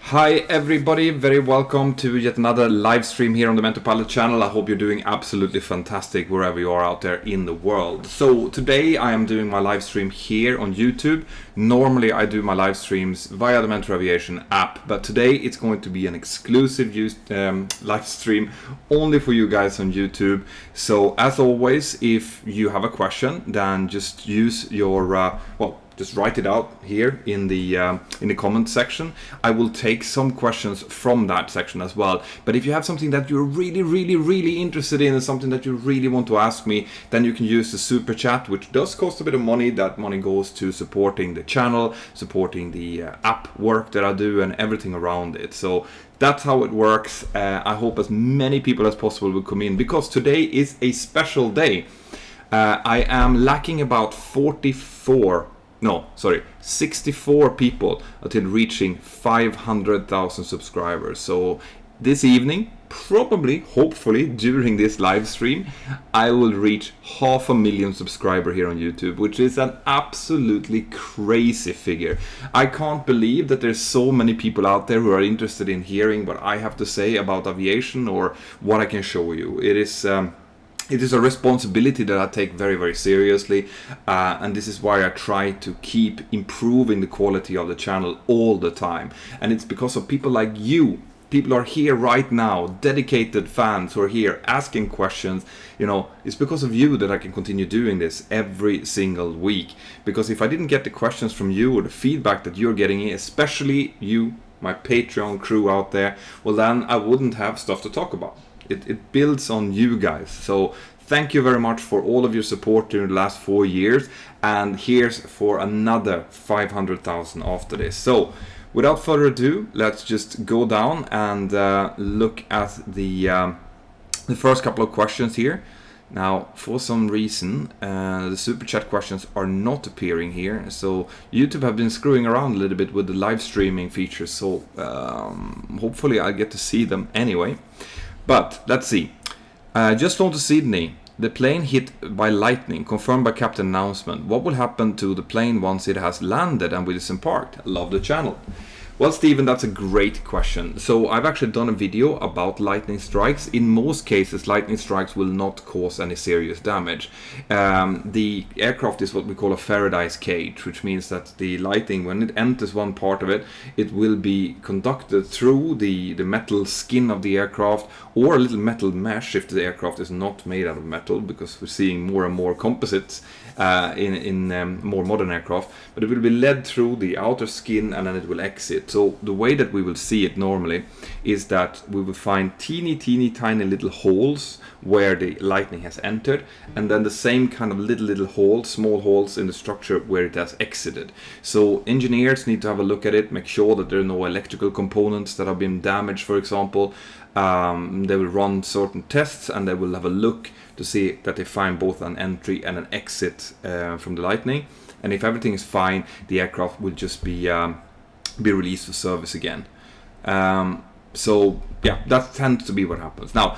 Hi everybody, very welcome to yet another live stream here on the Mentour Pilot channel. I hope you're doing absolutely fantastic wherever you are out there in the world. So today I am doing my live stream here on YouTube. Normally I do my live streams via the Mentour Aviation app, but today it's going to be an exclusive live stream only for you guys on YouTube. So as always, if you have a question, then just use your, just write it out here in the comment section. I will take some questions from that section as well. But if you have something that you're really interested in and something that you really want to ask me, then you can use the super chat, which does cost a bit of money. That money goes to supporting the channel, supporting the app work that I do and everything around it. So that's how it works. I hope as many people as possible will come in because today is a special day. I am lacking about 64 people until reaching 500,000 subscribers. So this evening, probably, hopefully, during this live stream, I will reach 500,000 subscribers here on YouTube, which is an absolutely crazy figure. I can't believe that there's so many people out there who are interested in hearing what I have to say about aviation or what I can show you. It is a responsibility that I take very seriously, and this is why I try to keep improving the quality of the channel all the time. And it's because of people like you. People are here right now, dedicated fans who are here asking questions. You know, it's because of you that I can continue doing this every single week. Because if I didn't get the questions from you or the feedback that you're getting, especially you, my Patreon crew out there, well then I wouldn't have stuff to talk about. It builds on you guys. So thank you very much for all of your support during the last 4 years. And here's for another 500,000 after this. So without further ado, let's just go down and look at the first couple of questions here. Now, for some reason, the super chat questions are not appearing here. So YouTube have been screwing around a little bit with the live streaming features. So hopefully I get to see them anyway. But let's see. Just flown to Sydney. The plane hit by lightning, confirmed by captain announcement. What will happen to the plane once it has landed and we disembarked? I love the channel. Well, Stephen, that's a great question. So I've actually done a video about lightning strikes. In most cases, lightning strikes will not cause any serious damage. The aircraft is what we call a Faraday's cage, which means that the lightning, when it enters one part of it, it will be conducted through the metal skin of the aircraft or a little metal mesh if the aircraft is not made out of metal, because we're seeing more and more composites in more modern aircraft. But it will be led through the outer skin and then it will exit. So the way that we will see it normally is that we will find teeny tiny little holes where the lightning has entered, and then the same kind of little holes, small holes in the structure where it has exited. So engineers need to have a look at it, make sure that there are no electrical components that have been damaged, for example. They will run certain tests and they will have a look to see that they find both an entry and an exit from the lightning. And if everything is fine, the aircraft will just be released for service again. So yeah, that tends to be what happens. Now,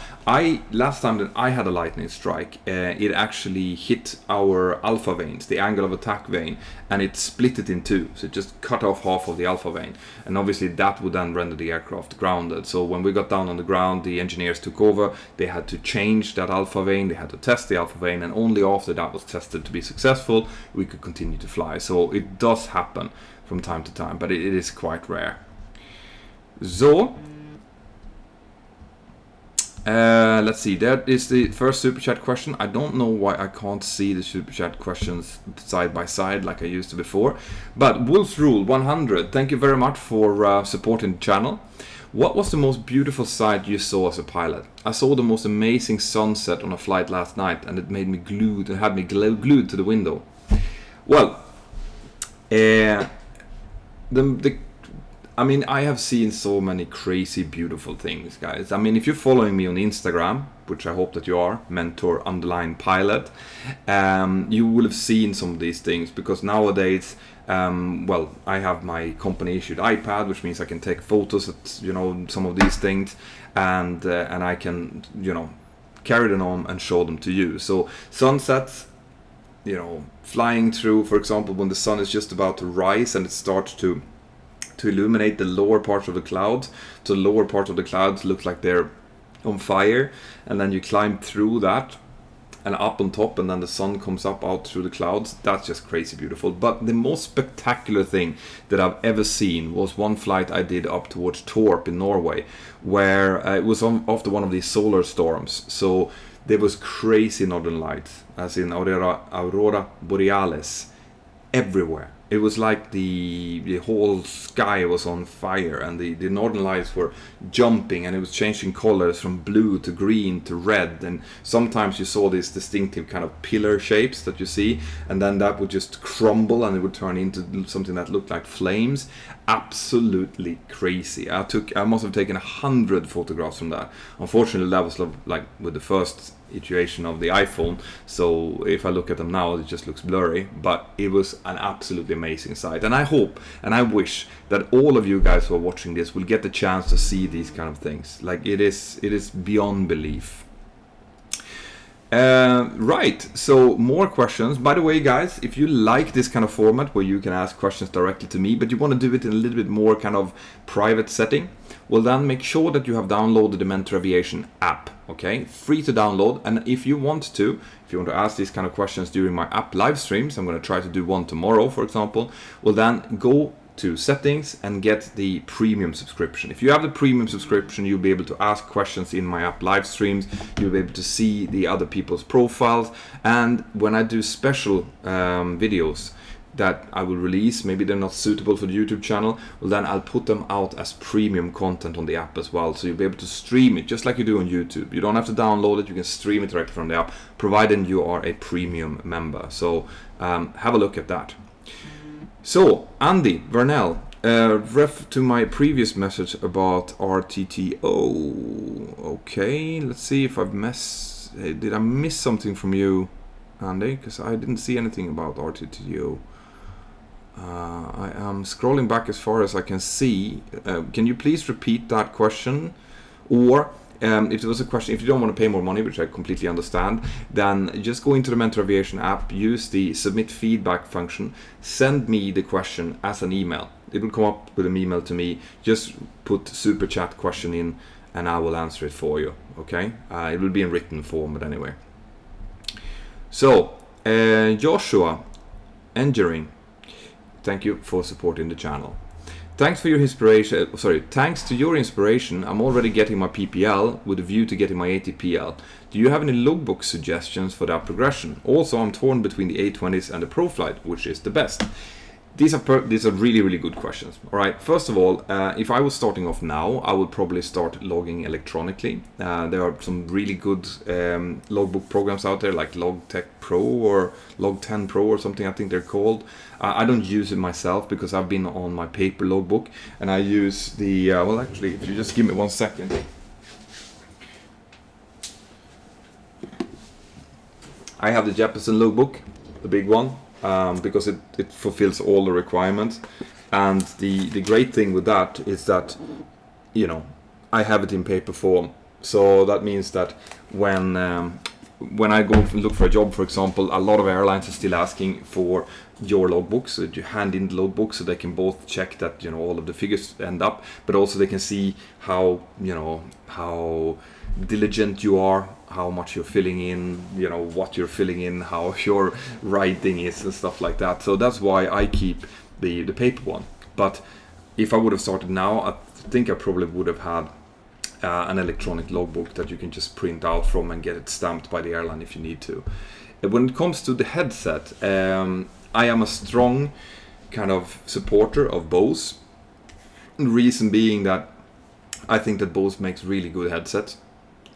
last time that I had a lightning strike, it actually hit our alpha veins, the angle of attack vein, and it split it in two. So it just cut off half of the alpha vein, and obviously that would then render the aircraft grounded. So when we got down on the ground, the engineers took over. They had to change that alpha vein. They had to test the alpha vein, and only after that was tested to be successful, we could continue to fly. So it does happen from time to time, but it is quite rare. So let's see, that is the first super chat question. I don't know why I can't see the super chat questions side by side like I used to before. But Wolf's Rule 100, thank you very much for supporting the channel. What was the most beautiful sight you saw as a pilot? I saw the most amazing sunset on a flight last night, and it made me glued and had me glued to the window. Well, I mean, I have seen so many crazy, beautiful things, guys. I mean, if you're following me on Instagram, which I hope that you are, Mentor_pilot, you will have seen some of these things, because nowadays, well, I have my company issued iPad, which means I can take photos at, you know, some of these things, and I can, you know, carry them on and show them to you. So sunsets, you know, flying through, for example, when the sun is just about to rise and it starts to to illuminate the lower parts of the clouds. So the lower parts of the clouds look like they're on fire, and then you climb through that and up on top, and then the sun comes up out through the clouds. That's just crazy beautiful. But the most spectacular thing that I've ever seen was one flight I did up towards Torp in Norway, where it was after one of these solar storms. So there was crazy northern lights, as in aurora borealis, everywhere. It was like the whole sky was on fire, and the northern lights were jumping, and it was changing colors from blue to green to red, and sometimes you saw these distinctive kind of pillar shapes that you see, and then that would just crumble and it would turn into something that looked like flames. Absolutely crazy. I must have taken 100 photographs from that. Unfortunately, that was like with the first iteration of the iPhone, so if I look at them now, it just looks blurry, but it was an absolutely amazing sight. And I hope and I wish that all of you guys who are watching this will get the chance to see these kind of things. Like, it is beyond belief. Right, so more questions. By the way, guys, if you like this kind of format where you can ask questions directly to me, but you want to do it in a little bit more kind of private setting, well, then make sure that you have downloaded the Mentour Aviation app. Okay, free to download. And if you want to ask these kind of questions during my app live streams, I'm going to try to do one tomorrow, for example, well, then go to settings and get the premium subscription. If you have the premium subscription, you'll be able to ask questions in my app live streams. You'll be able to see the other people's profiles, and when I do special videos that I will release, maybe they're not suitable for the YouTube channel, well, then I'll put them out as premium content on the app as well. So you'll be able to stream it just like you do on YouTube. You don't have to download it, you can stream it directly from the app, provided you are a premium member. So have a look at that. So, Andy Vernell, ref to my previous message about RTTO. Okay, let's see if did I miss something from you, Andy? Because I didn't see anything about RTTO. I am scrolling back as far as I can see. Can you please repeat that question? Or if there was a question, if you don't want to pay more money, which I completely understand, then just go into the Mentour Aviation app, use the submit feedback function, send me the question as an email. It will come up with an email to me. Just put super chat question in and I will answer it for you. Okay? It will be in written form, but anyway. So, Joshua Engering, thank you for supporting the channel. Thanks to your inspiration, I'm already getting my PPL with a view to getting my ATPL. Do you have any logbook suggestions for that progression? Also, I'm torn between the A20s and the Pro Flight, which is the best? These are really, really good questions. All right. First of all, if I was starting off now, I would probably start logging electronically. There are some really good logbook programs out there, like LogTech Pro or Log10 Pro or something, I think they're called. I don't use it myself because I've been on my paper logbook, and I use the well, actually, if you just give me 1 second. I have the Jeppesen logbook, the big one. Because it fulfills all the requirements, and the great thing with that is that, you know, I have it in paper form, so that means that when I go look for a job, for example, a lot of airlines are still asking for your logbook, so that you hand in the logbook so they can both check that, you know, all of the figures end up, but also they can see how, you know, how diligent you are, how much you're filling in, you know, what you're filling in, how your writing is and stuff like that. So that's why I keep the paper one. But if I would have started now, I think I probably would have had an electronic logbook that you can just print out from and get it stamped by the airline if you need to. When it comes to the headset, I am a strong kind of supporter of Bose. The reason being that I think that Bose makes really good headsets.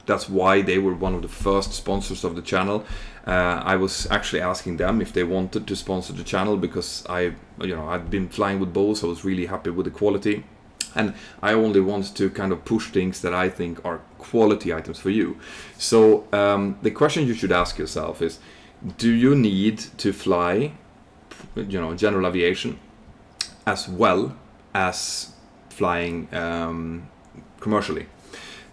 That's why they were one of the first sponsors of the channel. I was actually asking them if they wanted to sponsor the channel because I'd been flying with Bose. I was really happy with the quality, and I only want to kind of push things that I think are quality items for you. So the question you should ask yourself is, do you need to fly, you know, general aviation as well as flying commercially?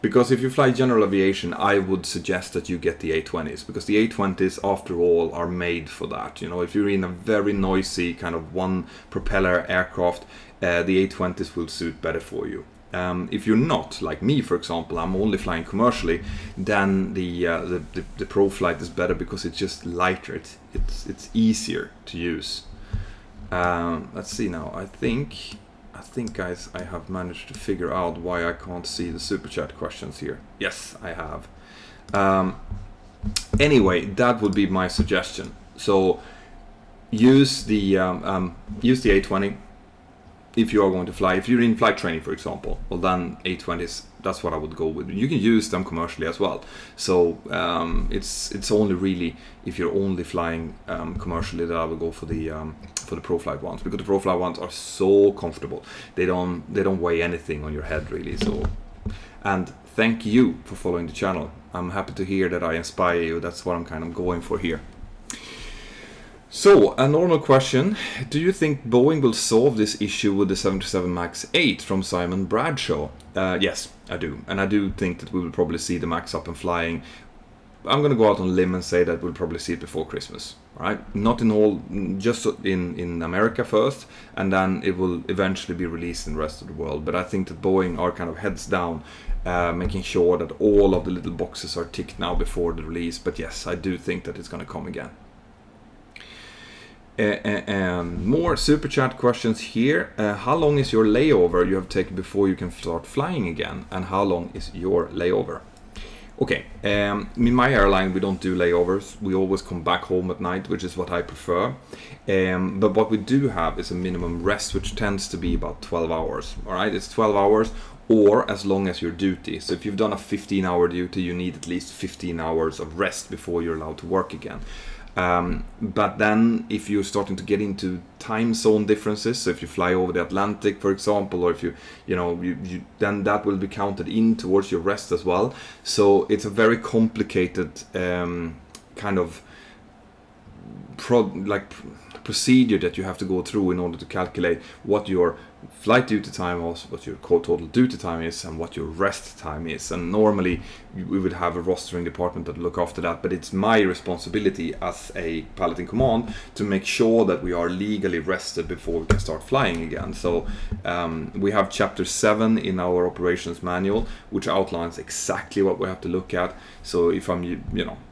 Because if you fly general aviation, I would suggest that you get the A20s, because the A20s, after all, are made for that. You know, if you're in a very noisy kind of one propeller aircraft, the A20s will suit better for you. If you're not, like me for example, I'm only flying commercially, then the Pro flight is better because it's just lighter. It's easier to use. Let's see now. I think guys, I have managed to figure out why I can't see the super chat questions here. Yes, I have. Anyway, that would be my suggestion. So use the A20 if you are going to fly. If you're in flight training, for example, well then A20s, that's what I would go with. You can use them commercially as well. So it's only really if you're only flying commercially that I would go for the Pro flight ones, because the Pro flight ones are so comfortable. They don't weigh anything on your head really. So, and thank you for following the channel. I'm happy to hear that I inspire you. That's what I'm kind of going for here. So, a normal question. Do you think Boeing will solve this issue with the 737 MAX 8 from Simon Bradshaw? Yes, I do. And I do think that we will probably see the MAX up and flying. I'm going to go out on a limb and say that we'll probably see it before Christmas. Right? Not in all, just in America first, and then it will eventually be released in the rest of the world. But I think that Boeing are kind of heads down, making sure that all of the little boxes are ticked now before the release. But yes, I do think that it's going to come again. More super chat questions here. How long is your layover you have taken before you can start flying again? And how long is your layover? Okay, in my airline we don't do layovers. We always come back home at night, which is what I prefer. But what we do have is a minimum rest, which tends to be about 12 hours. All right, it's 12 hours or as long as your duty. So if you've done a 15-hour duty, you need at least 15 hours of rest before you're allowed to work again. But then if you're starting to get into time zone differences, so if you fly over the Atlantic, for example, or if you then that will be counted in towards your rest as well. So it's a very complicated kind of procedure that you have to go through in order to calculate what your flight duty time was, what your total duty time is, and what your rest time is. And normally we would have a rostering department that look after that, but it's my responsibility as a pilot in command to make sure that we are legally rested before we can start flying again. So we have chapter 7 in our operations manual, which outlines exactly what we have to look at. So if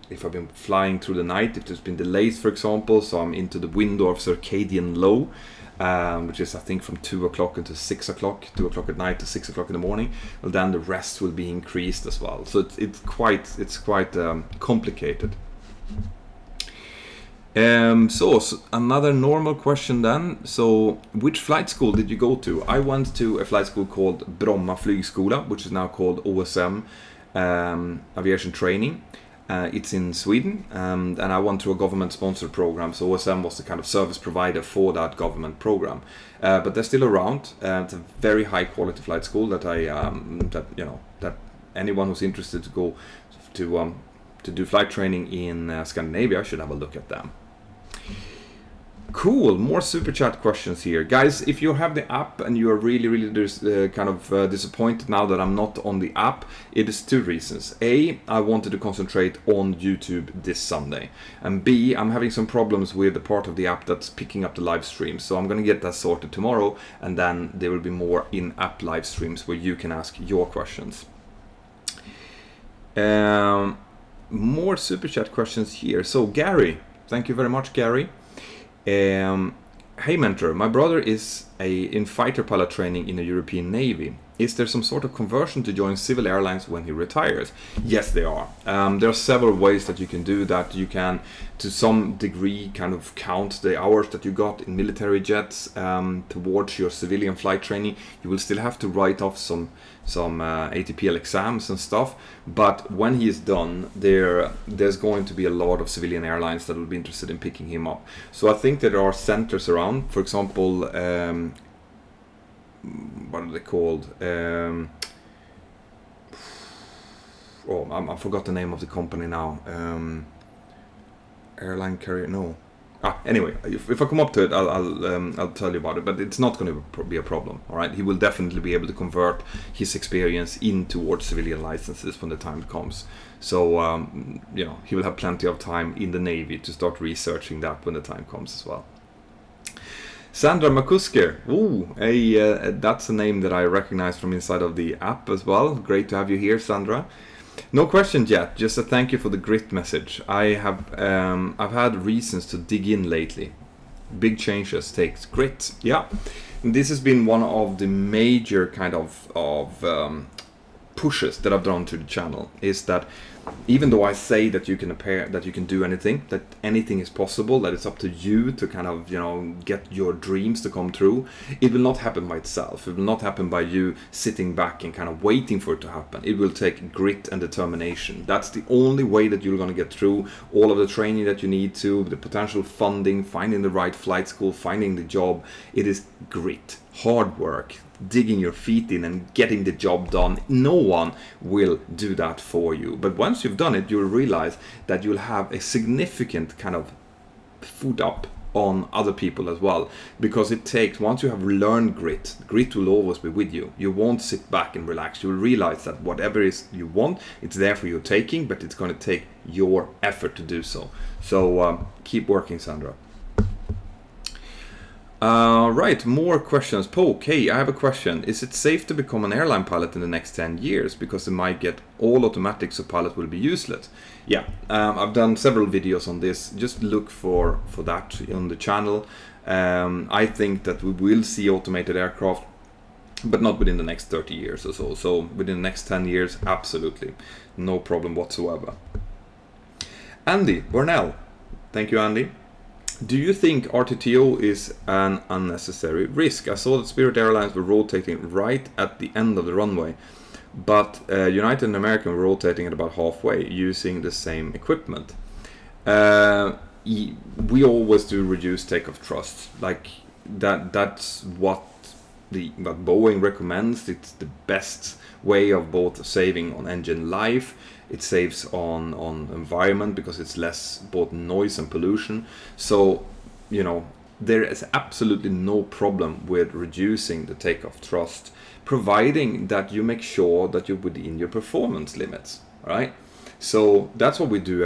if I've been flying through the night, if there's been delays, for example, so I'm into the window of circadian low, which is I think from 2 o'clock until 6 o'clock, 2 o'clock at night to 6 o'clock in the morning, well then the rest will be increased as well. So it's quite complicated. So another normal question then. So which flight school did you go to? I went to a flight school called Bromma Flygskola, which is now called OSM Aviation Training. It's in Sweden, and I went through a government-sponsored program. So OSM was the kind of service provider for that government program. But they're still around. It's a very high-quality flight school that that anyone who's interested to go to do flight training in Scandinavia should have a look at them. Cool, more super chat questions here. Guys, if you have the app and you are really disappointed now that I'm not on the app, it is 2 reasons. A, I wanted to concentrate on YouTube this Sunday. And B, I'm having some problems with the part of the app that's picking up the live stream. So I'm going to get that sorted tomorrow, and then there will be more in-app live streams where you can ask your questions. More super chat questions here. So Gary, thank you very much, Gary. Hey Mentor, my brother is in fighter pilot training in the European Navy. Is there some sort of conversion to join civil airlines when he retires? Yes, there are. There are several ways that you can do that. You can, to some degree, kind of count the hours that you got in military jets towards your civilian flight training. You will still have to write off some ATPL exams and stuff, but when he is done, there's going to be a lot of civilian airlines that will be interested in picking him up. So I think that there are centers around, for example, what are they called? I forgot the name of the company now. Airline carrier, no. Anyway, if I come up to it, I'll tell you about it. But it's not going to be a problem. All right, he will definitely be able to convert his experience in towards civilian licenses when the time comes. So he will have plenty of time in the Navy to start researching that when the time comes as well. Sandra Makusker, that's a name that I recognize from inside of the app as well. Great to have you here, Sandra. No questions yet, just a thank you for the grit message. I've had reasons to dig in lately. Big changes takes grit. Yeah, and this has been one of the major kind of pushes that I've done to the channel, is that even though I say that you can do anything, that anything is possible, that it's up to you to kind of get your dreams to come true, it will not happen by itself. It will not happen by you sitting back and kind of waiting for it to happen. It will take grit and determination. That's the only way that you're going to get through all of the training that you need to, the potential funding, finding the right flight school, finding the job. It is grit, hard work, digging your feet in and getting the job done. No one will do that for you. But once you've done it, you'll realize that you'll have a significant kind of foot up on other people as well. Because it takes, once you have learned grit will always be with you. You won't sit back and relax. You'll realize that whatever is you want, it's there for your taking, but it's going to take your effort to do so. So keep working, Sandra. Right, more questions. Poke, hey, I have a question. Is it safe to become an airline pilot in the next 10 years? Because they might get all automatic, so pilot will be useless. Yeah, I've done several videos on this. Just look for that on the channel. I think that we will see automated aircraft, but not within the next 30 years or so. So within the next 10 years, absolutely. No problem whatsoever. Andy Burnell. Thank you, Andy. Do you think RTTO is an unnecessary risk? I saw that Spirit Airlines were rotating right at the end of the runway, but United and American were rotating at about halfway using the same equipment. We always do reduce takeoff thrust. Like that's what Boeing recommends. It's the best way of both saving on engine life. It saves on environment because it's less both noise and pollution. So, there is absolutely no problem with reducing the takeoff thrust, providing that you make sure that you're within your performance limits, right? So that's what we do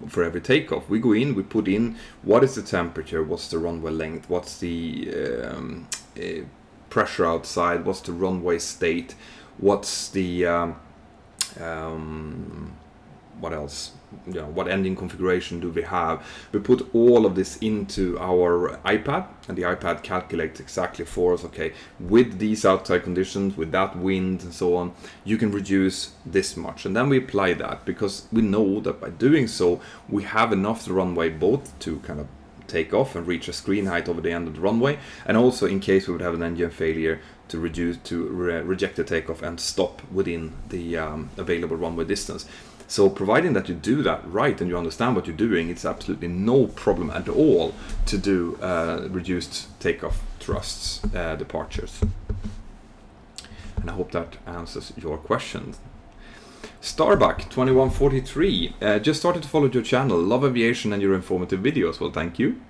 for every takeoff. We go in, we put in what is the temperature, what's the runway length, what's the pressure outside, what's the runway state, what's the what else? What engine configuration do we have? We put all of this into our iPad, and the iPad calculates exactly for us, okay, with these outside conditions, with that wind and so on, you can reduce this much. And then we apply that because we know that by doing so, we have enough runway both to kind of take off and reach a screen height over the end of the runway, and also in case we would have an engine failure to reject the takeoff and stop within the available runway distance. So providing that you do that right and you understand what you're doing, it's absolutely no problem at all to do reduced takeoff thrusts departures. And I hope that answers your question. Starbuck 2143, just started to follow your channel, love aviation and your informative videos. Well, thank you.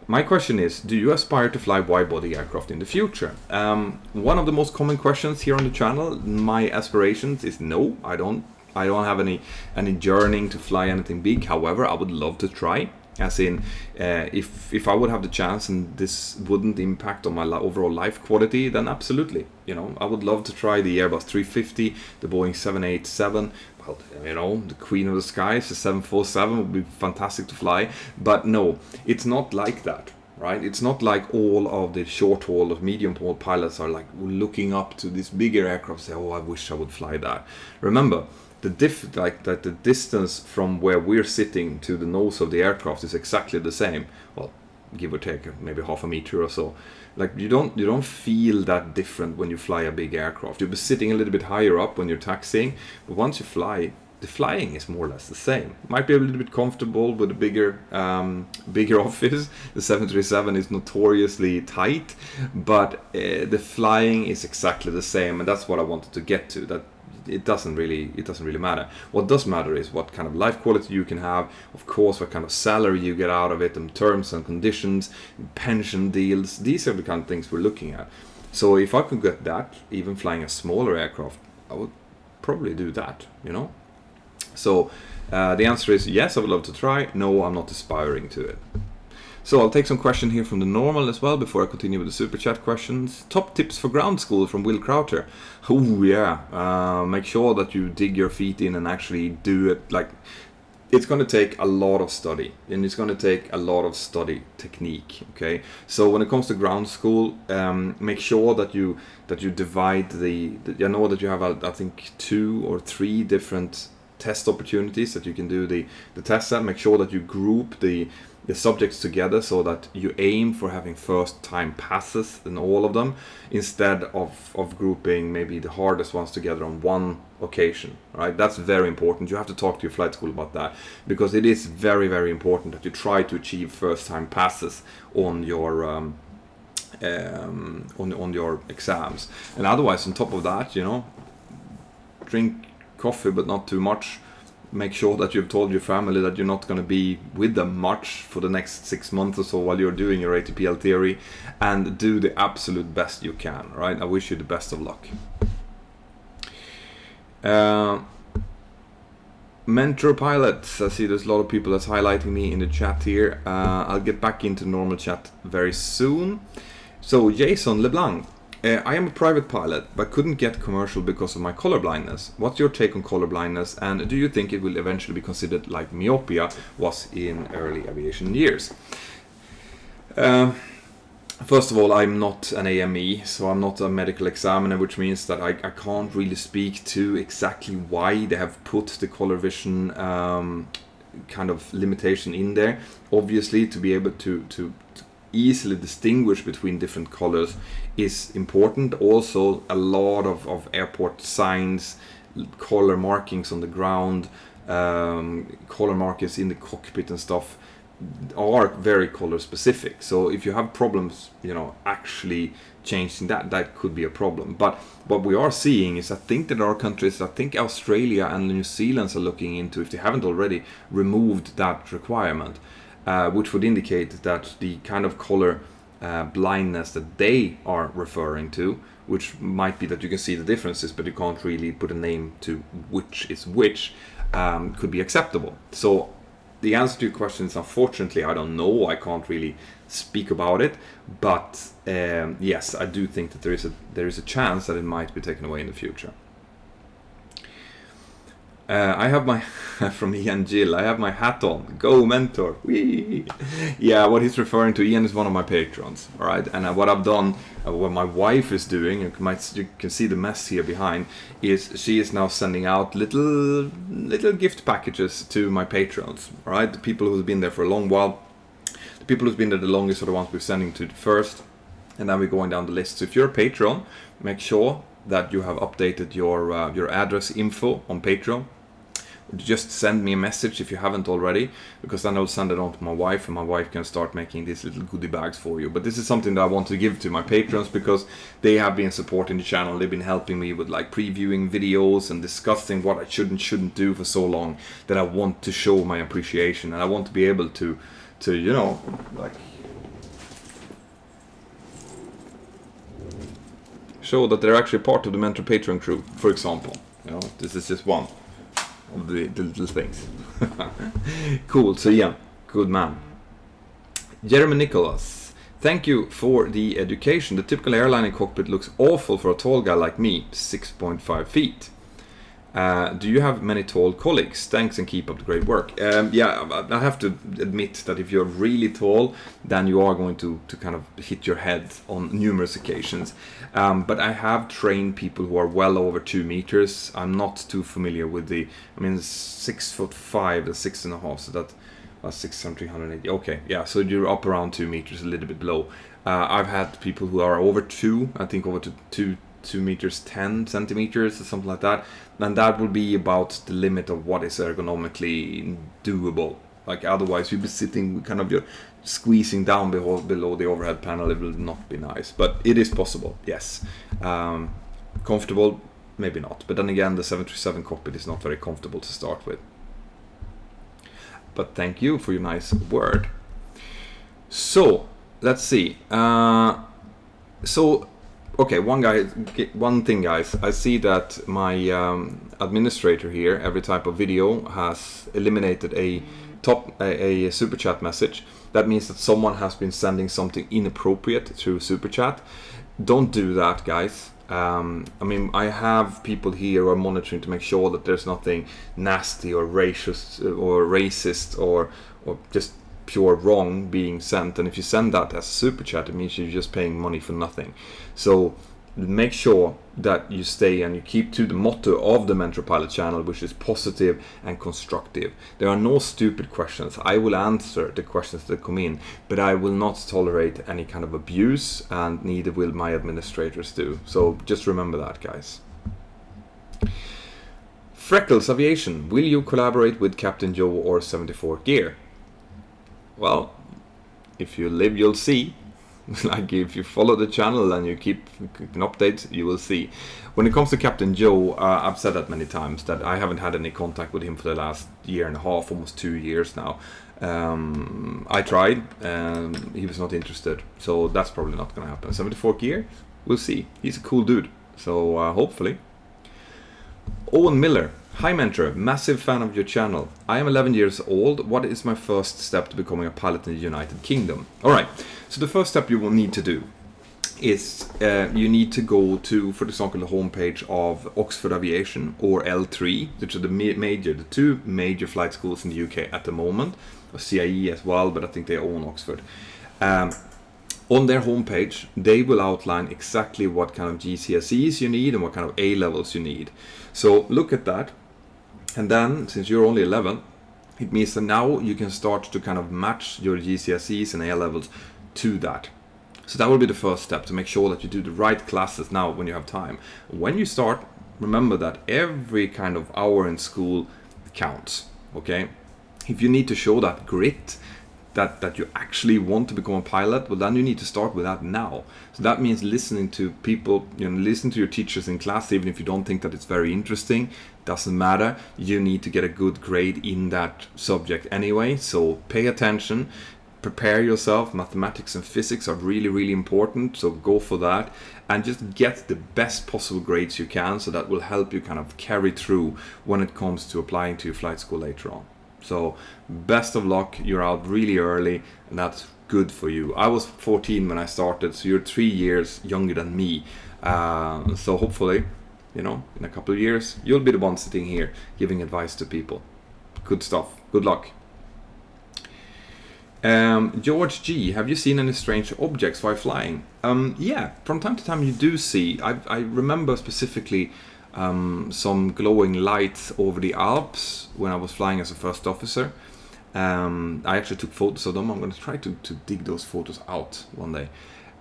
My question is, do you aspire to fly wide-body aircraft in the future? One of the most common questions here on the channel, my aspirations is no, I don't have any yearning to fly anything big. However, I would love to try. As in, if I would have the chance and this wouldn't impact on my overall life quality, then absolutely. I would love to try the Airbus 350, the Boeing 787. Well, the queen of the skies, the 747 would be fantastic to fly. But no, it's not like that, right? It's not like all of the short haul or medium haul pilots are like looking up to this bigger aircraft and say, oh, I wish I would fly that. Remember, the distance from where we're sitting to the nose of the aircraft is exactly the same. Well, give or take maybe half a meter or so. Like you don't feel that different when you fly a big aircraft. You'll be sitting a little bit higher up when you're taxiing, but once you fly, the flying is more or less the same. Might be a little bit comfortable with a bigger office. The 737 is notoriously tight, but the flying is exactly the same, and that's what I wanted to get to. That it doesn't really matter. What does matter is what kind of life quality you can have, of course, what kind of salary you get out of it, and terms and conditions, pension deals. These are the kind of things we're looking at. So if I could get that, even flying a smaller aircraft, I would probably do that, you know. So the answer is yes, I would love to try. No, I'm not aspiring to it. So I'll take some question here from the normal as well before I continue with the super chat questions. Top tips for ground school from Will Crowther. Oh yeah, make sure that you dig your feet in and actually do it. Like, it's going to take a lot of study, and it's going to take a lot of study technique. Okay, so when it comes to ground school, make sure that you divide you know that you have I think 2 or 3 different test opportunities that you can do the test at. Make sure that you group the subjects together so that you aim for having first time passes in all of them, instead of grouping maybe the hardest ones together on one occasion, right? That's very important. You have to talk to your flight school about that, because it is very, very important that you try to achieve first time passes on your on your exams. And otherwise, on top of that, you know, drink coffee but not too much. Make sure that you've told your family that you're not going to be with them much for the next 6 months or so while you're doing your ATPL theory, and do the absolute best you can, right? I wish you the best of luck. Mentor pilots, I see there's a lot of people that's highlighting me in the chat here. I'll get back into normal chat very soon. So Jason LeBlanc, I am a private pilot, but couldn't get commercial because of my color blindness. What's your take on color blindness, and do you think it will eventually be considered like myopia was in early aviation years? First of all, I'm not an AME, so I'm not a medical examiner, which means that I can't really speak to exactly why they have put the color vision kind of limitation in there. Obviously, to be able to easily distinguish between different colors is important. Also, a lot of airport signs, color markings on the ground, color markings in the cockpit and stuff are very color specific. So if you have problems, you know, actually changing that could be a problem. But what we are seeing is, I think that there are countries, I think Australia and New Zealand are looking into, if they haven't already, removed that requirement. Which would indicate that the kind of color blindness that they are referring to, which might be that you can see the differences, but you can't really put a name to which is which, could be acceptable. So the answer to your question is, unfortunately, I don't know. I can't really speak about it. But yes, I do think that there is a chance that it might be taken away in the future. I have my, from Ian Gill, I have my hat on. Go Mentor. Whee! Yeah, what he's referring to, Ian is one of my patrons, all right? And what I've done, what my wife is doing, you can see the mess here behind, is she is now sending out little gift packages to my patrons, all right? The people who've been there for a long while. The people who've been there the longest are the ones we're sending to first, and then we're going down the list. So if you're a patron, make sure that you have updated your address info on Patreon. Just send me a message if you haven't already, because then I'll send it on to my wife, and my wife can start making these little goodie bags for you. But this is something that I want to give to my patrons, because they have been supporting the channel. They've been helping me with like previewing videos and discussing what I should and shouldn't do for so long, that I want to show my appreciation, and I want to be able to you know, like, show that they're actually part of the Mentor Patreon crew, for example. You know, this is just one of the little things. Cool. So yeah, good man. Jeremy Nicholas, thank you for the education. The typical airline cockpit looks awful for a tall guy like me, 6.5 feet. Do you have many tall colleagues? Thanks and keep up the great work. Yeah, I have to admit that if you're really tall, then you are going to kind of hit your head on numerous occasions. But I have trained people who are well over 2 meters. I'm not too familiar with 6'5" and 6.5, so that was 6,380. Okay, yeah, so you're up around 2 meters, a little bit below. I've had people who are over 2, I think over to 2 meters 10 centimeters or something like that, and that will be about the limit of what is ergonomically doable. Like, otherwise you'll be sitting kind of, you're squeezing down below the overhead panel. It will not be nice, but it is possible, yes. Comfortable, maybe not. But then again, the 737 cockpit is not very comfortable to start with. But thank you for your nice word. So let's see. Okay, one thing, guys. I see that my administrator here, every type of video, has eliminated a super chat message. That means that someone has been sending something inappropriate through super chat. Don't do that, guys. I mean, I have people here who are monitoring to make sure that there's nothing nasty or racist or just pure wrong being sent. And if you send that as a super chat, it means you're just paying money for nothing. So make sure that you stay and you keep to the motto of the Mentour Pilot channel, which is positive and constructive. There are no stupid questions. I will answer the questions that come in, but I will not tolerate any kind of abuse, and neither will my administrators do. So just remember that, guys. Freckles Aviation, will you collaborate with Captain Joe or 74 Gear? Well, if you live, you'll see. Like, if you follow the channel and you keep an update, you will see. When it comes to Captain Joe, I've said that many times, that I haven't had any contact with him for the last year and a half, almost 2 years now. I tried, and he was not interested, so that's probably not going to happen. 74 Gear, we'll see. He's a cool dude, so hopefully. Owen Miller. Hi Mentor, massive fan of your channel. I am 11 years old. What is my first step to becoming a pilot in the United Kingdom? Alright, so the first step you will need to do is you need to go to, for example, the homepage of Oxford Aviation or L3, which are the two major flight schools in the UK at the moment, or CIE as well, but I think they own Oxford. On their homepage, they will outline exactly what kind of GCSEs you need and what kind of A levels you need. So look at that. And then, since you're only 11, it means that now you can start to kind of match your GCSEs and A levels to that. So that will be the first step, to make sure that you do the right classes now when you have time. When you start, remember that every kind of hour in school counts, okay? If you need to show that grit, that you actually want to become a pilot, well, then you need to start with that now. So that means listening to people, listen to your teachers in class, even if you don't think that it's very interesting. Doesn't matter. You need to get a good grade in that subject anyway. So pay attention, prepare yourself. Mathematics and physics are really, really important. So go for that and just get the best possible grades you can. So that will help you kind of carry through when it comes to applying to your flight school later on. So best of luck. You're out really early, and that's good for you. I was 14 when I started, so you're 3 years younger than me. So hopefully, in a couple of years, you'll be the one sitting here giving advice to people. Good stuff. Good luck. George G, have you seen any strange objects while flying? Yeah, from time to time you do see. I remember specifically some glowing lights over the Alps when I was flying as a first officer. I actually took photos of them. I'm going to try to dig those photos out one day.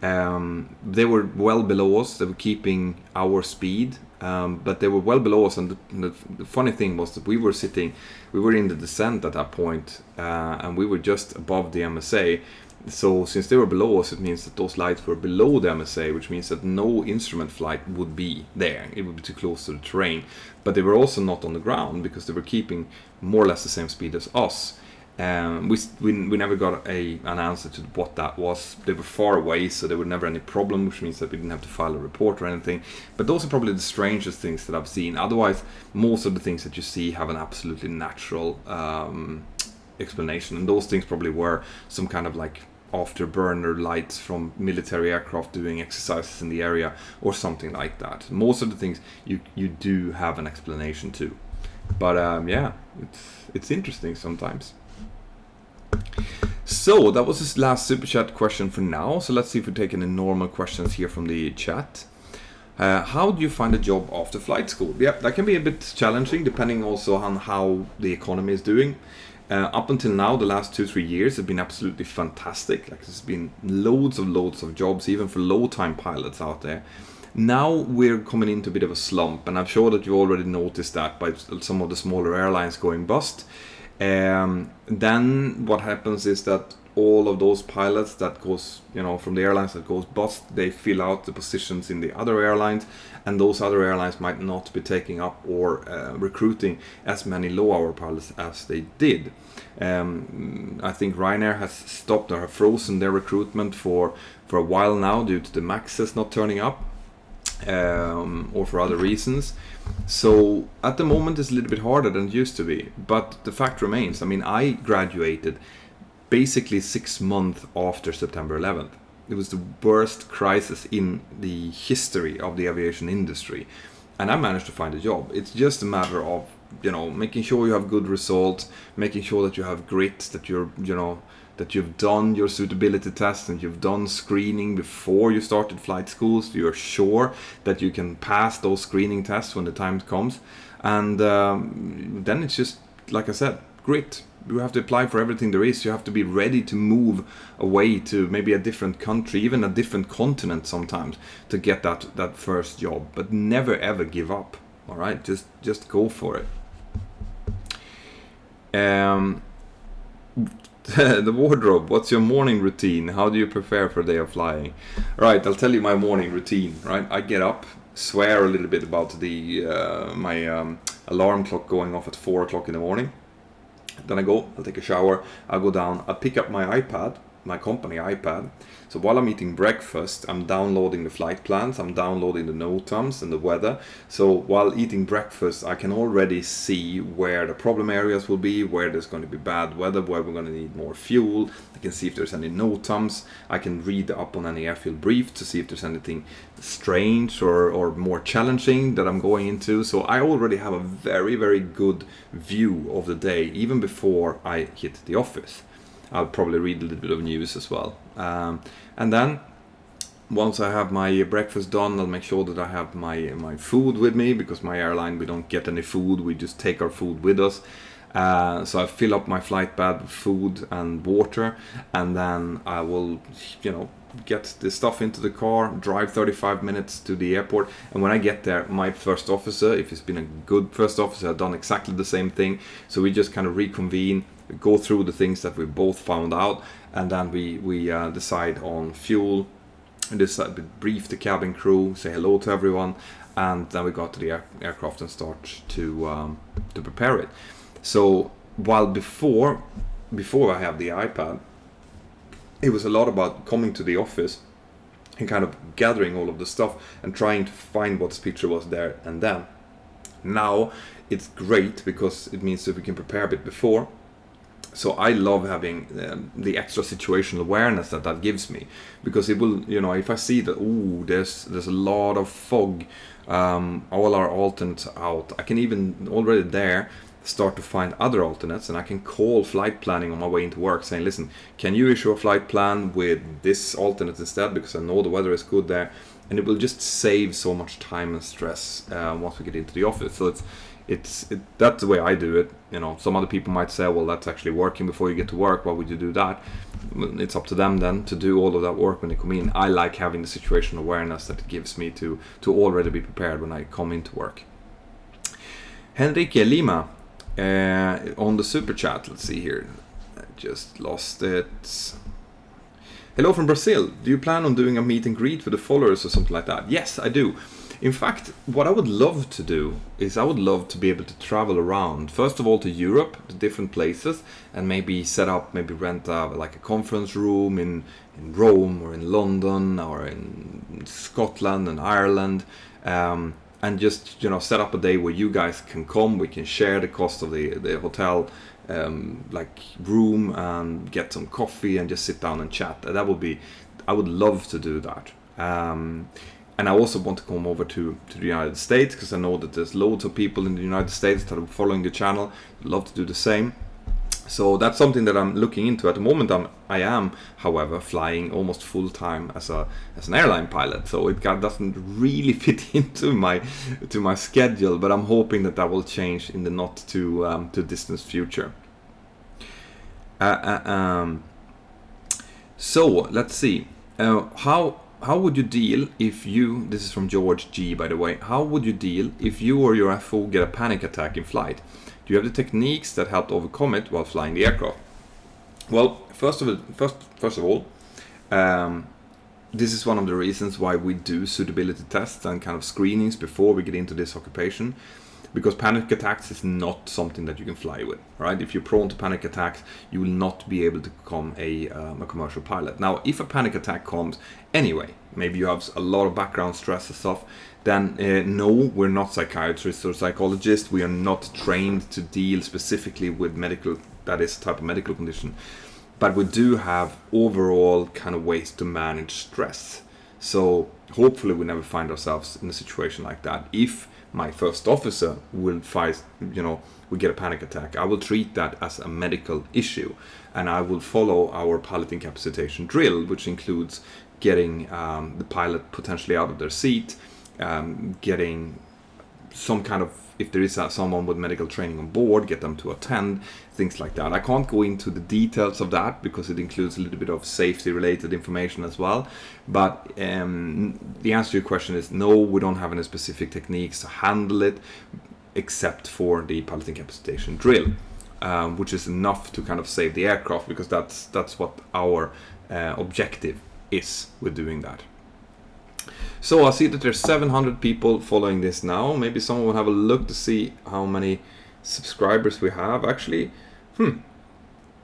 They were well below us. They were keeping our speed, but they were well below us. And the funny thing was that we were in the descent at that point, and we were just above the MSA. So since they were below us, it means that those lights were below the MSA, which means that no instrument flight would be there. It would be too close to the terrain. But they were also not on the ground, because they were keeping more or less the same speed as us. We never got an answer to what that was. They were far away, so there were never any problem, which means that we didn't have to file a report or anything. But those are probably the strangest things that I've seen. Otherwise, most of the things that you see have an absolutely natural explanation. And those things probably were some kind of like afterburner lights from military aircraft doing exercises in the area or something like that. Most of the things you do have an explanation to. But yeah, it's interesting sometimes. So that was this last super chat question for now. So let's see if we take any normal questions here from the chat. How do you find a job after flight school? Yeah, that can be a bit challenging, depending also on how the economy is doing. Up until now, the last 2-3 years have been absolutely fantastic. Like, there's been loads of jobs, even for low-time pilots out there. Now we're coming into a bit of a slump, and I'm sure that you already noticed that by some of the smaller airlines going bust. Then what happens is that all of those pilots that goes, from the airlines that goes bust, they fill out the positions in the other airlines, and those other airlines might not be taking up or recruiting as many low-hour pilots as they did. I think Ryanair has stopped or have frozen their recruitment for a while now due to the Maxes not turning up, or for other reasons. So at the moment it's a little bit harder than it used to be, but the fact remains, I graduated basically 6 months after September 11th. It was the worst crisis in the history of the aviation industry, and I managed to find a job. It's just a matter of making sure you have good results, making sure that you have grit, that that you've done your suitability test and you've done screening before you started flight school, so you're sure that you can pass those screening tests when the time comes. And then it's just, like I said, grit. You have to apply for everything there is. You have to be ready to move away to maybe a different country, even a different continent sometimes, to get that first job. But never ever give up. All right, just go for it. The wardrobe. What's your morning routine? How do you prepare for a day of flying? Right, I'll tell you my morning routine. Right, I get up, swear a little bit about the my alarm clock going off at 4 o'clock in the morning. Then I'll take a shower, I'll go down, I'll pick up my iPad, my company iPad. So while I'm eating breakfast, I'm downloading the flight plans, I'm downloading the NOTAMs and the weather. So while eating breakfast, I can already see where the problem areas will be, where there's going to be bad weather, where we're going to need more fuel. I can see if there's any NOTAMs. I can read up on any airfield brief to see if there's anything strange or more challenging that I'm going into. So I already have a very, very good view of the day, even before I hit the office. I'll probably read a little bit of news as well. And then once I have my breakfast done, I'll make sure that I have my food with me, because my airline, we don't get any food, we just take our food with us. So I fill up my flight bag with food and water, and then I will, get the stuff into the car, drive 35 minutes to the airport, and when I get there, my first officer, if it's been a good first officer, I've done exactly the same thing. So we just kind of reconvene, go through the things that we both found out, and then we decide on fuel, we brief the cabin crew, say hello to everyone, and then we go to the aircraft and start to prepare it. So while before I have the iPad, it was a lot about coming to the office and kind of gathering all of the stuff and trying to find what picture was there and then. Now it's great because it means that we can prepare a bit before. So I love having the extra situational awareness that gives me, because it will, if I see that there's a lot of fog, all our alternates are out, I can even already there start to find other alternates, and I can call flight planning on my way into work saying, listen, can you issue a flight plan with this alternate instead, because I know the weather is good there, and it will just save so much time and stress once we get into the office. So that's the way I do it. Some other people might say, well, that's actually working before you get to work, why would you do that? It's up to them then to do all of that work when they come in. I like having the situational awareness that it gives me to already be prepared when I come into work. Henrique Lima on the super chat, let's see here, I just lost it. Hello from Brazil. Do you plan on doing a meet and greet with the followers or something like that? Yes, I do. In fact, what I would love to do is I would love to be able to travel around, first of all to Europe, to different places, and maybe rent a conference room in Rome or in London or in Scotland and Ireland, and just set up a day where you guys can come, we can share the cost of the hotel room and get some coffee and just sit down and chat. I would love to do that. And I also want to come over to the United States, because I know that there's loads of people in the United States that are following the channel. I'd love to do the same. So that's something that I'm looking into. At the moment I am, however, flying almost full time as an airline pilot. So it doesn't really fit into my schedule, but I'm hoping that will change in the not too distant future. So let's see. How would you deal if you, this is from George G, by the way, how would you deal if you or your FO get a panic attack in flight? Do you have the techniques that help overcome it while flying the aircraft? Well, first of all, this is one of the reasons why we do suitability tests and kind of screenings before we get into this occupation, because panic attacks is not something that you can fly with, right? If you're prone to panic attacks, you will not be able to become a commercial pilot. Now, if a panic attack comes anyway, maybe you have a lot of background stress and stuff, then no, we're not psychiatrists or psychologists. We are not trained to deal specifically with that is a type of medical condition. But we do have overall kind of ways to manage stress. So hopefully we never find ourselves in a situation like that. If my first officer will we get a panic attack, I will treat that as a medical issue, and I will follow our pilot incapacitation drill, which includes getting the pilot potentially out of their seat, getting some kind of, if there is someone with medical training on board, get them to attend, things like that. I can't go into the details of that because it includes a little bit of safety related information as well. But the answer to your question is no, we don't have any specific techniques to handle it except for the pilot incapacitation drill, which is enough to kind of save the aircraft, because that's what our objective is with doing that. So I see that there's 700 people following this now. Maybe someone will have a look to see how many subscribers we have. Actually,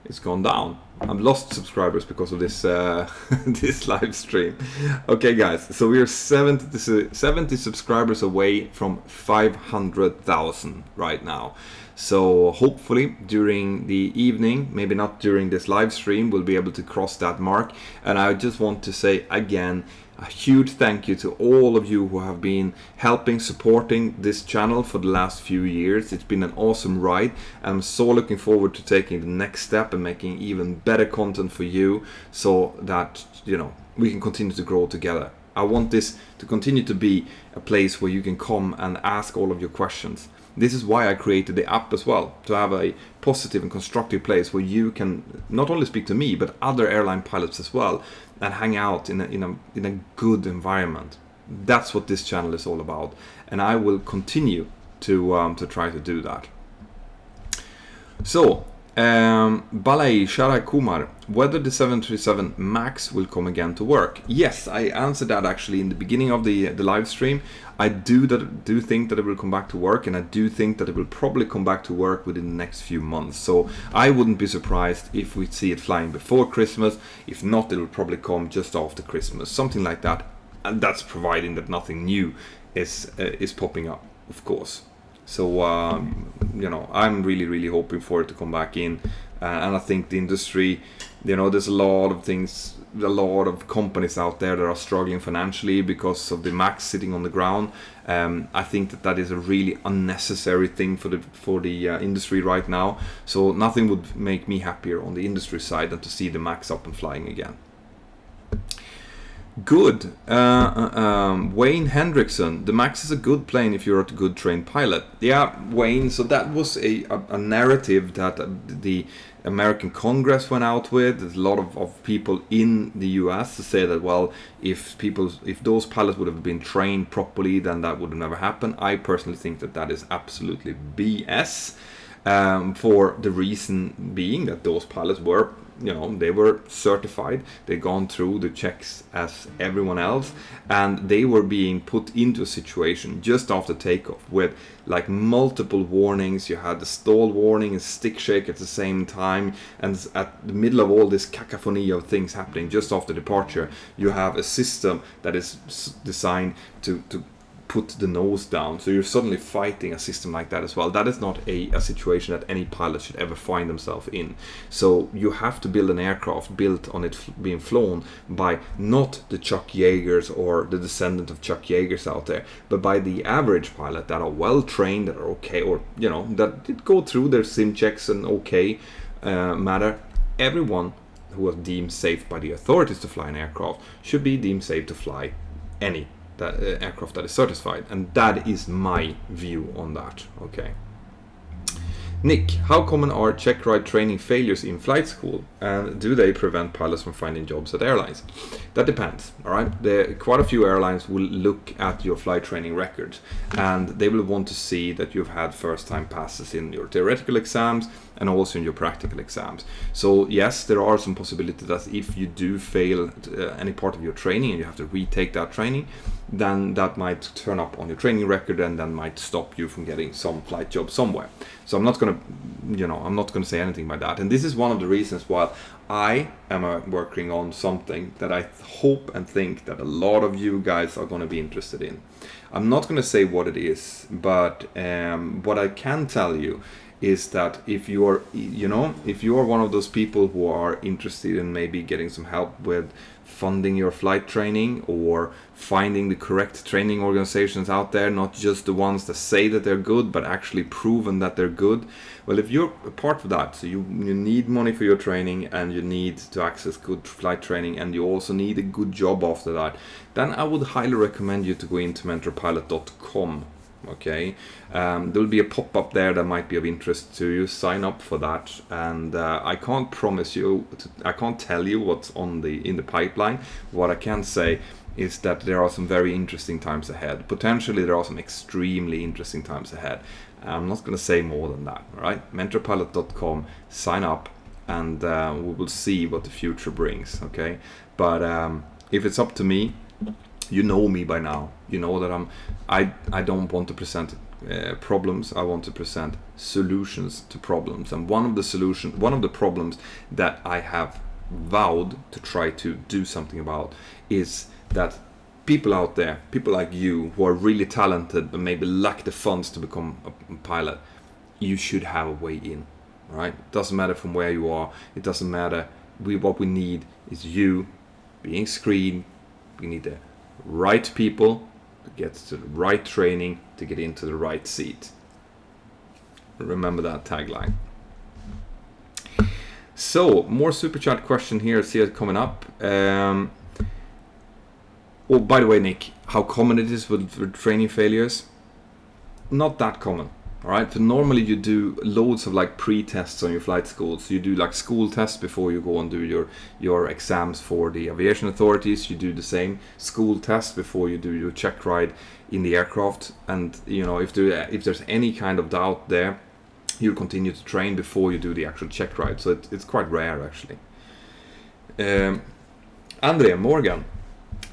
it's gone down. I've lost subscribers because of this this live stream. Okay, guys, so we are 70 subscribers away from 500,000 right now. So hopefully during the evening, maybe not during this live stream, we'll be able to cross that mark. And I just want to say again, a huge thank you to all of you who have been helping, supporting this channel for the last few years. It's been an awesome ride. I'm so looking forward to taking the next step and making even better content for you, so that we can continue to grow together. I want this to continue to be a place where you can come and ask all of your questions. This is why I created the app as well, to have a positive and constructive place where you can not only speak to me, but other airline pilots as well, and hang out in a good environment. That's what this channel is all about, and I will continue to try to do that. So, Balai Sharai Kumar, whether the 737 MAX will come again to work. Yes, I answered that actually in the beginning of the live stream. I do think that it will come back to work, and I do think that it will probably come back to work within the next few months. So I wouldn't be surprised if we see it flying before Christmas. If not, it will probably come just after Christmas, something like that. And that's providing that nothing new is popping up, of course. So I'm really hoping for it to come back in, and I think the industry, there's a lot of things, a lot of companies out there that are struggling financially because of the MAX sitting on the ground. I think that is a really unnecessary thing for the industry right now. So nothing would make me happier on the industry side than to see the MAX up and flying again. Good. Wayne Hendrickson, the MAX is a good plane if you're a good trained pilot. Yeah, Wayne, so that was a narrative that the American Congress went out with. There's a lot of people in the US to say that, well, if those pilots would have been trained properly, then that would have never happened. I personally think that is absolutely BS, for the reason being that those pilots were, they were certified, they'd gone through the checks as everyone else, and they were being put into a situation just after takeoff with like multiple warnings. You had the stall warning and stick shake at the same time, and at the middle of all this cacophony of things happening just after departure, you have a system that is designed to put the nose down. So you're suddenly fighting a system like that as well. That is not a situation that any pilot should ever find themselves in. So you have to build an aircraft built on it being flown by not the Chuck Yeagers or the descendant of Chuck Yeagers out there, but by the average pilot that are well trained, that are okay, or that did go through their sim checks and matter. Everyone who was deemed safe by the authorities to fly an aircraft should be deemed safe to fly any aircraft that is certified, and that is my view on that. Okay. Nick, how common are check ride training failures in flight school, and do they prevent pilots from finding jobs at airlines? That depends. All right, quite a few airlines will look at your flight training records, and they will want to see that you've had first time passes in your theoretical exams and also in your practical exams. So yes, there are some possibilities that if you do fail any part of your training and you have to retake that training, then that might turn up on your training record and then might stop you from getting some flight job somewhere. So I'm not going to say anything by that. And this is one of the reasons why I am working on something that I hope and think that a lot of you guys are going to be interested in. I'm not going to say what it is, but what I can tell you is that if you are one of those people who are interested in maybe getting some help with funding your flight training or finding the correct training organizations out there, not just the ones that say that they're good, but actually proven that they're good. Well, if you're a part of that, so you need money for your training and you need to access good flight training and you also need a good job after that, then I would highly recommend you to go into mentorpilot.com. Okay, there'll be a pop-up there that might be of interest to you. Sign up for that, and I can't promise you, I can't tell you what's in the pipeline. What I can say is that there are some very interesting times ahead. Potentially there are some extremely interesting times ahead. I'm not going to say more than that. All right, mentorpilot.com, sign up, and we will see what the future brings. Okay, but if it's up to me, you know me by now. You know that I don't want to present problems. I want to present solutions to problems. And one of the problems that I have vowed to try to do something about is that people out there, people like you who are really talented but maybe lack the funds to become a pilot, you should have a way in. Right? It doesn't matter from where you are. It doesn't matter. What we need is you being screened. We need the right people to get to the right training to get into the right seat. Remember that tagline. So, more super chat question here. See it coming up. Oh, by the way, Nick, how common it is with training failures? Not that common. All right. So normally you do loads of like pre-tests on your flight school. So you do like school tests before you go and do your exams for the aviation authorities. You do the same school test before you do your check ride in the aircraft. And if there's any kind of doubt there, you continue to train before you do the actual check ride. So it's quite rare actually. Andrea Morgan.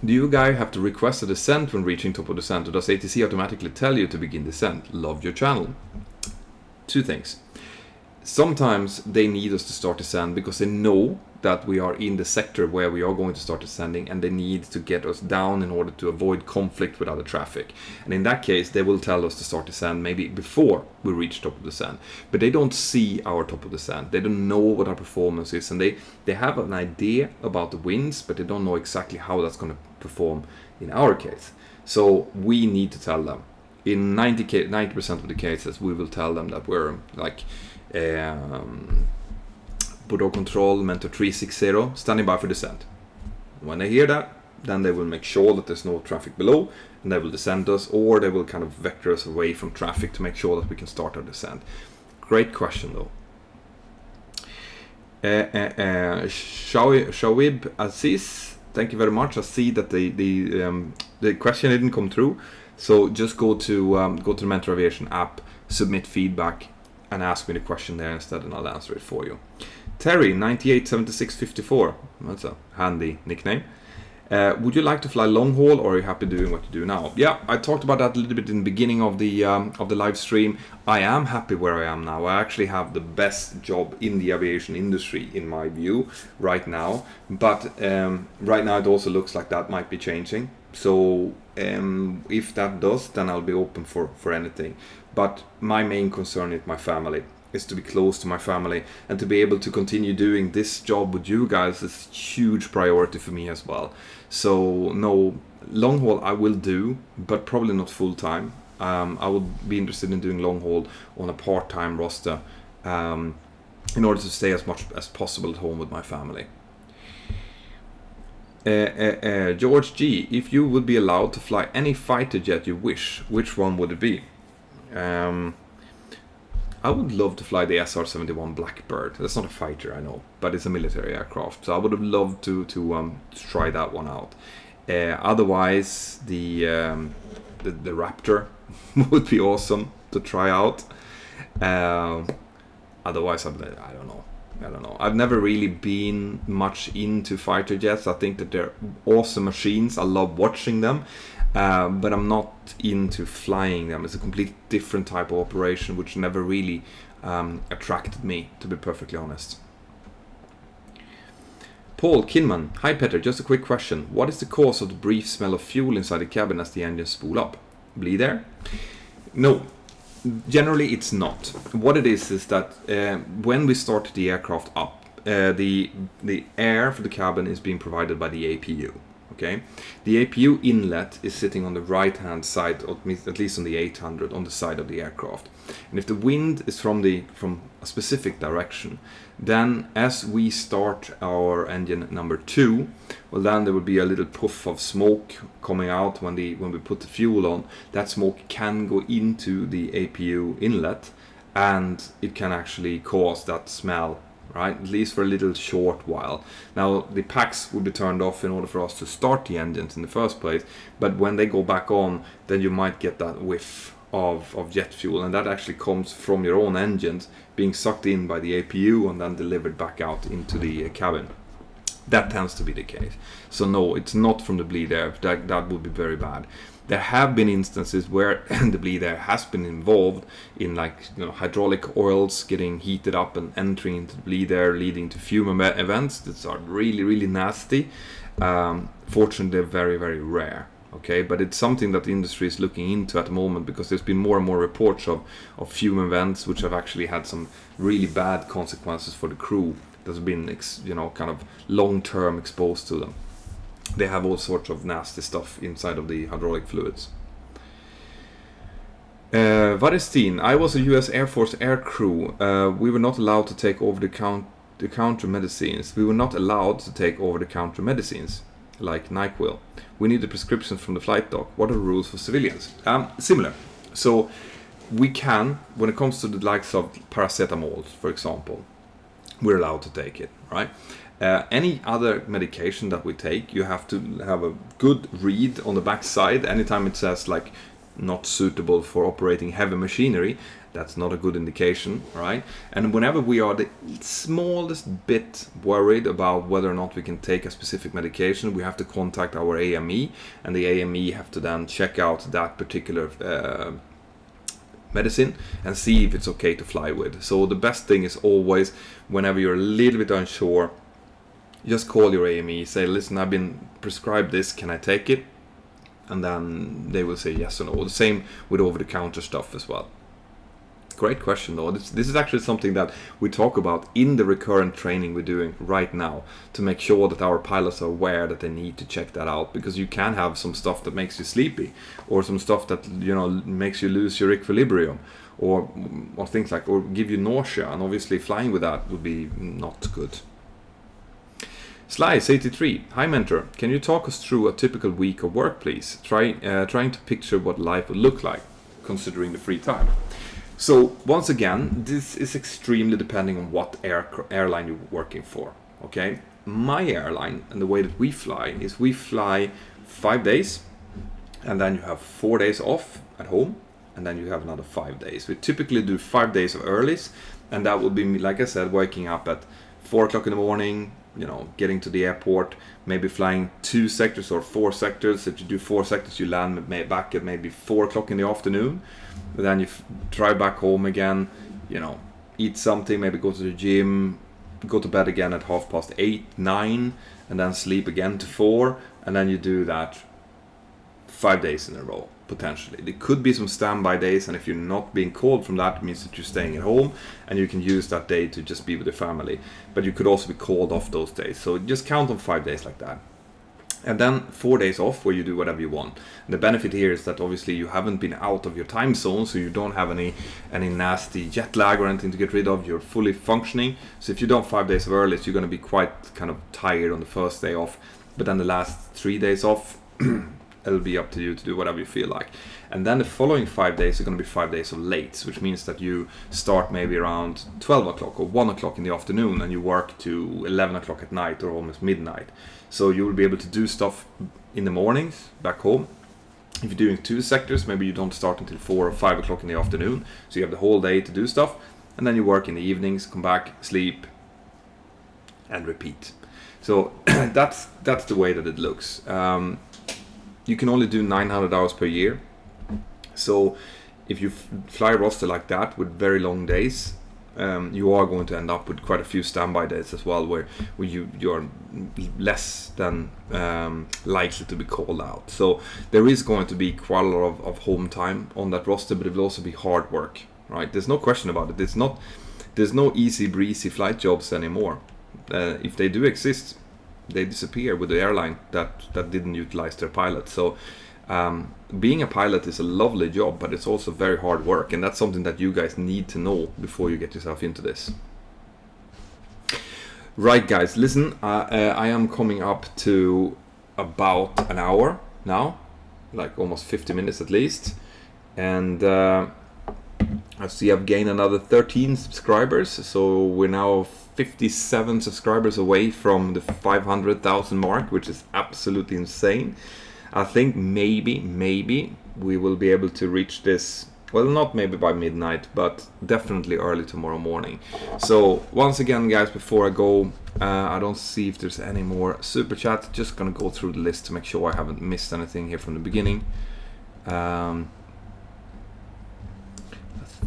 Do you guys have to request a descent when reaching top of descent, or does ATC automatically tell you to begin descent? Love your channel. Two things. Sometimes they need us to start descent because they know that we are in the sector where we are going to start descending, and they need to get us down in order to avoid conflict with other traffic. And in that case, they will tell us to start descent maybe before we reach top of descent. But they don't see our top of descent. They don't know what our performance is, and they have an idea about the winds, but they don't know exactly how that's going to perform in our case. So we need to tell them. In 90% of the cases, we will tell them that we're like Bordeaux Control, Mentor 360, standing by for descent. When they hear that, then they will make sure that there's no traffic below, and they will descend us, or they will kind of vector us away from traffic to make sure that we can start our descent. Great question though. Shawib Aziz, thank you very much. I see that the question didn't come through, so just go to the Mentor Aviation app, submit feedback, and ask me the question there instead, and I'll answer it for you. Terry 987654, that's a handy nickname. Would you like to fly long haul, or are you happy doing what you do now? Yeah, I talked about that a little bit in the beginning of the live stream. I am happy where I am now. I actually have the best job in the aviation industry, in my view, right now. But right now it also looks like that might be changing. So if that does, then I'll be open for anything. But my main concern is my family. Is to be close to my family, and to be able to continue doing this job with you guys is a huge priority for me as well. So no, long haul I will do, but probably not full time. I would be interested in doing long haul on a part-time roster in order to stay as much as possible at home with my family. George G, if you would be allowed to fly any fighter jet you wish, which one would it be? I would love to fly the SR-71 Blackbird. That's not a fighter, I know, but it's a military aircraft. So I would have loved to try that one out. Otherwise, the Raptor would be awesome to try out. I'd Otherwise, I don't know. I've never really been much into fighter jets. I think that they're awesome machines. I love watching them, but I'm not into flying them. It's a completely different type of operation, which never really attracted me, to be perfectly honest. Paul Kinman, hi Petter, just a quick question. What is the cause of the brief smell of fuel inside the cabin as the engines spool up? Bleed air? No. Generally, it's not. What it is that when we start the aircraft up, the air for the cabin is being provided by the APU. Okay, the APU inlet is sitting on the right-hand side, or at least on the 800, on the side of the aircraft. And if the wind is from a specific direction, then as we start our engine number 2, well, then there will be a little puff of smoke coming out when we put the fuel on. That smoke can go into the APU inlet, and it can actually cause that smell, right? At least for a little short while. Now, the packs will be turned off in order for us to start the engines in the first place, but when they go back on, then you might get that whiff of jet fuel, and that actually comes from your own engines being sucked in by the APU and then delivered back out into the cabin. That tends to be the case. So no, it's not from the bleed air. That would be very bad. There have been instances where the bleed air has been involved in, like, hydraulic oils getting heated up and entering into the bleed air, leading to fume events that are really, really nasty. Fortunately, they're very, very rare. Okay, but it's something that the industry is looking into at the moment, because there's been more and more reports of fume events which have actually had some really bad consequences for the crew that's been kind of long-term exposed to them. They have all sorts of nasty stuff inside of the hydraulic fluids. Varistin, I was a US Air Force air crew. We were not allowed to take over-the-counter medicines. We were not allowed to take over-the-counter medicines like NyQuil. We need the prescriptions from the flight doc. What are the rules for civilians? Similar. So we can, when it comes to the likes of paracetamol, for example, we're allowed to take it, right? Any other medication that we take, you have to have a good read on the back side. Anytime it says like not suitable for operating heavy machinery, that's not a good indication, right? And whenever we are the smallest bit worried about whether or not we can take a specific medication, we have to contact our AME, and the AME have to then check out that particular medicine and see if it's okay to fly with. So the best thing is always, whenever you're a little bit unsure, just call your AME, say, listen, I've been prescribed this, can I take it? And then they will say yes or no. The same with over-the-counter stuff as well. Great question, though. This is actually something that we talk about in the recurrent training we're doing right now, to make sure that our pilots are aware that they need to check that out, because you can have some stuff that makes you sleepy, or some stuff that makes you lose your equilibrium, or things like, or give you nausea, and obviously flying with that would be not good. Slice83, hi Mentor, can you talk us through a typical week of work, please? Trying to picture what life would look like, considering the free time. So once again, this is extremely depending on what airline you're working for. Okay, my airline and the way that we fly is we fly 5 days, and then you have 4 days off at home, and then you have another 5 days. We typically do 5 days of earlies, and that will be, like I said, waking up at 4 o'clock in the morning, getting to the airport, maybe flying 2 sectors or 4 sectors. If you do 4 sectors, you land back at maybe 4 o'clock in the afternoon. But then you drive back home again, eat something, maybe go to the gym, go to bed again at 8:30, 9, and then sleep again to 4, and then you do that 5 days in a row, potentially. There could be some standby days, and if you're not being called from that, it means that you're staying at home, and you can use that day to just be with the family. But you could also be called off those days, so just count on 5 days like that. And then 4 days off where you do whatever you want. And the benefit here is that obviously you haven't been out of your time zone, so you don't have any nasty jet lag or anything to get rid of. You're fully functioning. So if you don't 5 days of earlies, you're going to be quite kind of tired on the first day off. But then the last 3 days off, it'll be up to you to do whatever you feel like. And then the following 5 days are going to be 5 days of lates, which means that you start maybe around 12 o'clock or 1 o'clock in the afternoon, and you work to 11 o'clock at night or almost midnight. So you will be able to do stuff in the mornings back home. If you're doing 2 sectors, maybe you don't start until 4 or 5 o'clock in the afternoon, so you have the whole day to do stuff. and then you work in the evenings, come back, sleep, and repeat. So that's the way that it looks. You can only do 900 hours per year. So if you fly a roster like that with very long days, you are going to end up with quite a few standby days as well, where you're less than likely to be called out. So there is going to be quite a lot of home time on that roster, but it will also be hard work, right? There's no question about it. There's no easy breezy flight jobs anymore. If they do exist, they disappear with the airline that didn't utilize their pilots. So being a pilot is a lovely job, but it's also very hard work, and that's something that you guys need to know before you get yourself into this. Right, guys, listen, I am coming up to about an hour now, like almost 50 minutes at least, and I see I've gained another 13 subscribers, so we're now 57 subscribers away from the 500,000 mark, which is absolutely insane. I think maybe we will be able to reach this, well, not maybe by midnight, but definitely early tomorrow morning. So once again, guys, before I go, I don't see if there's any more super chats. Just gonna go through the list to make sure I haven't missed anything here from the beginning. I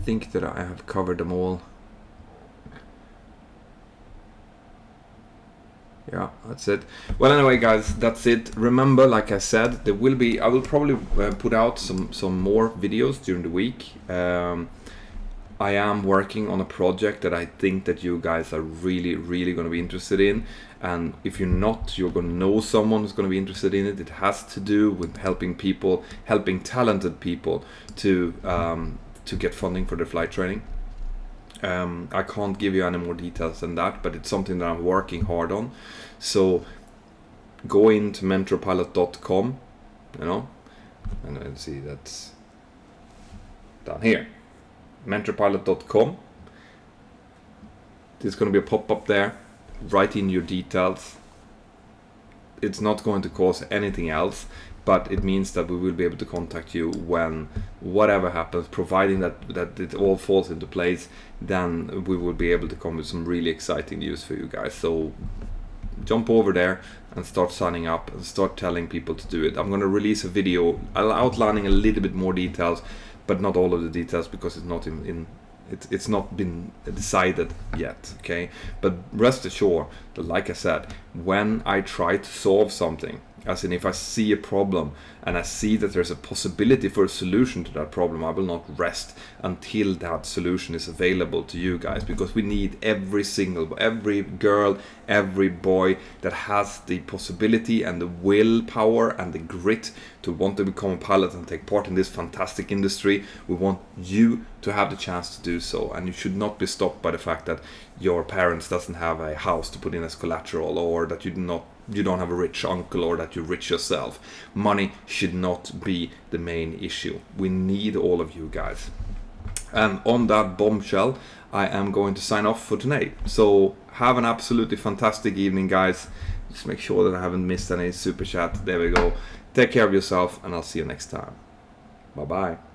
think that I have covered them all. Yeah, that's it. Well, anyway, guys, that's it. Remember, like I said, I will probably put out some more videos during the week. I am working on a project that I think that you guys are really going to be interested in. And if you're not, you're going to know someone who's going to be interested in it. It has to do with helping talented people to get funding for their flight training. I can't give you any more details than that, but it's something that I'm working hard on. So go into mentorpilot.com, and let's see, that's down here, mentorpilot.com. There's going to be a pop-up there. Write in your details. It's not going to cost anything else, but it means that we will be able to contact you when whatever happens, providing that it all falls into place. Then we will be able to come with some really exciting news for you guys. So jump over there and start signing up and start telling people to do it. I'm going to release a video outlining a little bit more details, but not all of the details, because it's not it's not been decided yet, okay? But rest assured that, like I said, when I try to solve something, as in if I see a problem and I see that there's a possibility for a solution to that problem, I will not rest until that solution is available to you guys, because we need every girl, every boy that has the possibility and the willpower and the grit to want to become a pilot and take part in this fantastic industry. We want you to have the chance to do so, and you should not be stopped by the fact that your parents doesn't have a house to put in as collateral, or that you don't have a rich uncle, or that you're rich yourself. Money should not be the main issue. We need all of you guys. And on that bombshell, I am going to sign off for tonight. So have an absolutely fantastic evening, guys. Just make sure that I haven't missed any super chat. There we go. Take care of yourself, and I'll see you next time. Bye bye.